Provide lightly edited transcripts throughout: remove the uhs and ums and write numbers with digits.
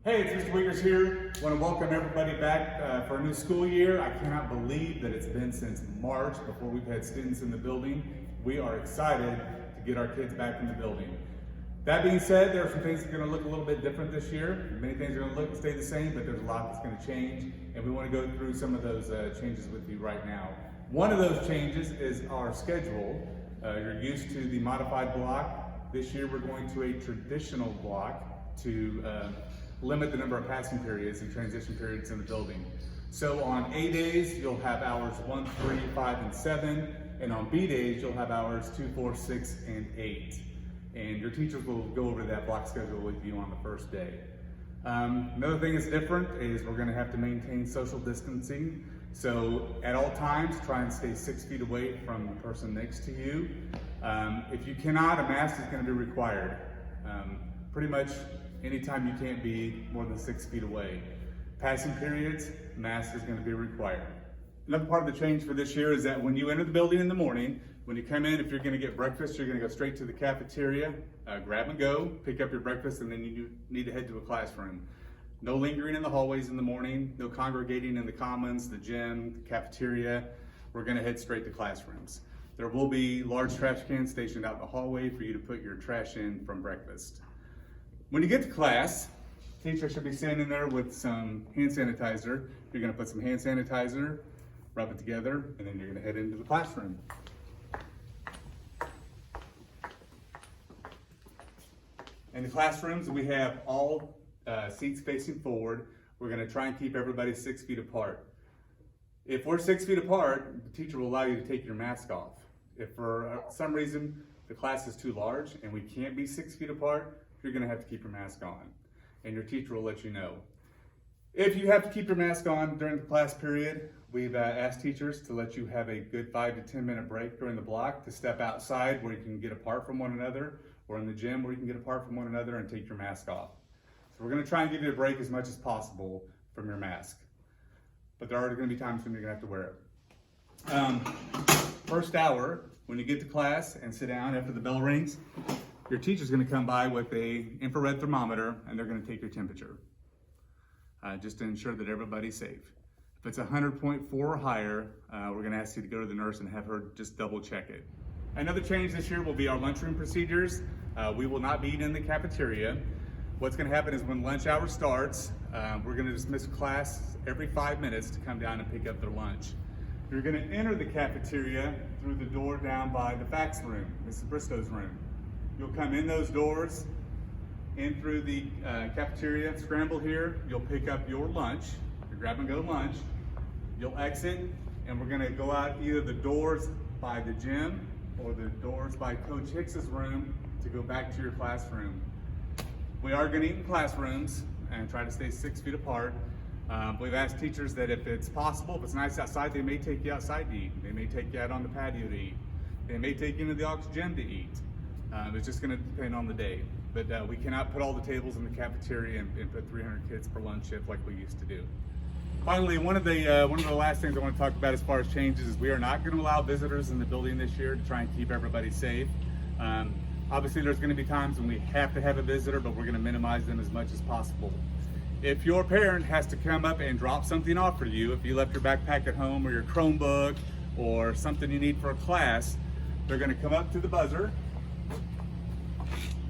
Hey, it's Mr. Wiegers here. I want to welcome everybody back for a new school year. I cannot believe that it's been since March before we've had students in the building. We are excited to get our kids back in the building. That being said, there are some things that are going to look a little bit different this year. Many things are going to look and stay the same, but there's a lot that's going to change, and we want to go through some of those changes with you right now. One of those changes is our schedule. You're used to the modified block. This year we're going to a traditional block to limit the number of passing periods and transition periods in the building. So on A days, you'll have hours 1, 3, 5, and 7, and on B days, you'll have hours 2, 4, 6, and 8. And your teachers will go over that block schedule with you on the first day. Another thing that's different is we're gonna have to maintain social distancing. So at all times, try and stay 6 feet away from the person next to you. If you cannot, a mask is gonna be required. Pretty much anytime you can't be more than 6 feet away. Passing periods, mask is gonna be required. Another part of the change for this year is that when you enter the building in the morning, when you come in, if you're gonna get breakfast, you're gonna go straight to the cafeteria, grab and go, pick up your breakfast, and then you need to head to a classroom. No lingering in the hallways in the morning, no congregating in the commons, the gym, the cafeteria. We're gonna head straight to classrooms. There will be large trash cans stationed out in the hallway for you to put your trash in from breakfast. When you get to class, teacher should be standing there with some hand sanitizer. You're gonna put some hand sanitizer, rub it together, and then you're gonna head into the classroom. In the classrooms, we have all seats facing forward. We're gonna try and keep everybody 6 feet apart. If we're 6 feet apart, the teacher will allow you to take your mask off. If for some reason the class is too large and we can't be 6 feet apart, you're gonna have to keep your mask on, and your teacher will let you know. If you have to keep your mask on during the class period, we've asked teachers to let you have a good 5 to 10 minute break during the block to step outside where you can get apart from one another, or in the gym where you can get apart from one another and take your mask off. So we're gonna try and give you a break as much as possible from your mask. But there are gonna be times when you're gonna have to wear it. First hour, when you get to class and sit down after the bell rings, your teacher's gonna come by with a infrared thermometer and they're gonna take your temperature, just to ensure that everybody's safe. If it's 100.4 or higher, we're gonna ask you to go to the nurse and have her just double check it. Another change this year will be our lunchroom procedures. We will not be eating in the cafeteria. What's gonna happen is when lunch hour starts, we're gonna dismiss class every 5 minutes to come down and pick up their lunch. You're gonna enter the cafeteria through the door down by the fax room, Mrs. Bristow's room. You'll come in those doors, in through the cafeteria, scramble here, you'll pick up your lunch, your grab and go lunch, you'll exit, and we're gonna go out either the doors by the gym or the doors by Coach Hicks's room to go back to your classroom. We are gonna eat in classrooms and try to stay 6 feet apart. We've asked teachers that if it's possible, if it's nice outside, they may take you outside to eat. They may take you out on the patio to eat. They may take you into the aux gym to eat. It's just going to depend on the day, but we cannot put all the tables in the cafeteria and put 300 kids per lunch shift like we used to do. Finally, one of the last things I want to talk about as far as changes is we are not going to allow visitors in the building this year to try and keep everybody safe. Obviously, there's going to be times when we have to have a visitor, but we're going to minimize them as much as possible. If your parent has to come up and drop something off for you, if you left your backpack at home or your Chromebook or something you need for a class, they're going to come up to the buzzer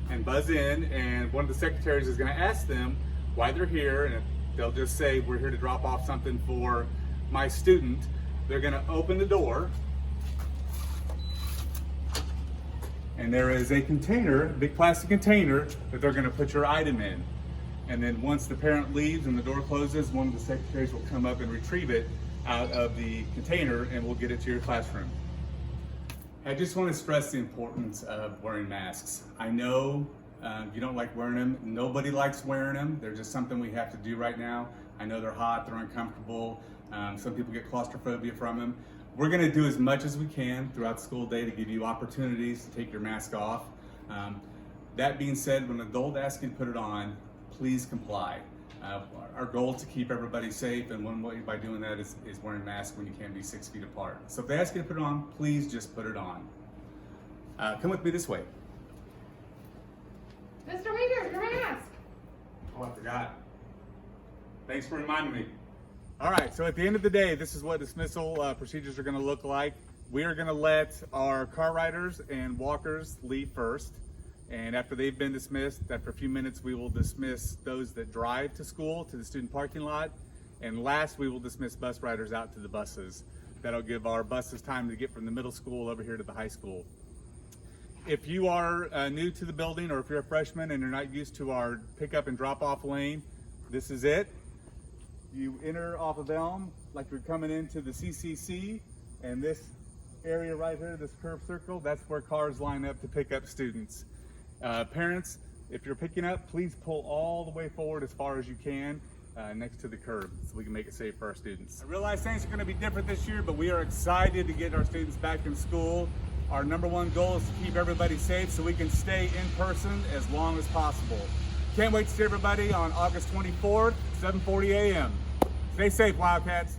and buzz in, and one of the secretaries is going to ask them why they're here, and they'll just say, we're here to drop off something for my student. They're going to open the door, and there is a container, a big plastic container, that they're going to put your item in. And then once the parent leaves and the door closes, one of the secretaries will come up and retrieve it out of the container, and we'll get it to your classroom. I just want to stress the importance of wearing masks. I know you don't like wearing them. Nobody likes wearing them. They're just something we have to do right now. I know they're hot, they're uncomfortable. Some people get claustrophobia from them. We're going to do as much as we can throughout the school day to give you opportunities to take your mask off. That being said, when an adult asks you to put it on, please comply. Our goal is to keep everybody safe, and one way by doing that is wearing masks when you can't be 6 feet apart. So if they ask you to put it on, please just put it on. Come with me this way. Mr. Wiegers, your mask. Oh, I forgot. Thanks for reminding me. All right, so at the end of the day, this is what dismissal procedures are gonna look like. We are gonna let our car riders and walkers leave first. And after they've been dismissed, after a few minutes, we will dismiss those that drive to school, to the student parking lot. And last, we will dismiss bus riders out to the buses. That'll give our buses time to get from the middle school over here to the high school. If you are new to the building, or if you're a freshman and you're not used to our pickup and drop off lane, this is it. You enter off of Elm like you're coming into the CCC, and this area right here, this curved circle, that's where cars line up to pick up students. Parents, if you're picking up, please pull all the way forward as far as you can next to the curb so we can make it safe for our students. I realize things are going to be different this year, but we are excited to get our students back in school. Our #1 goal is to keep everybody safe so we can stay in person as long as possible. Can't wait to see everybody on August 24th, 7:40 a.m. Stay safe, Wildcats.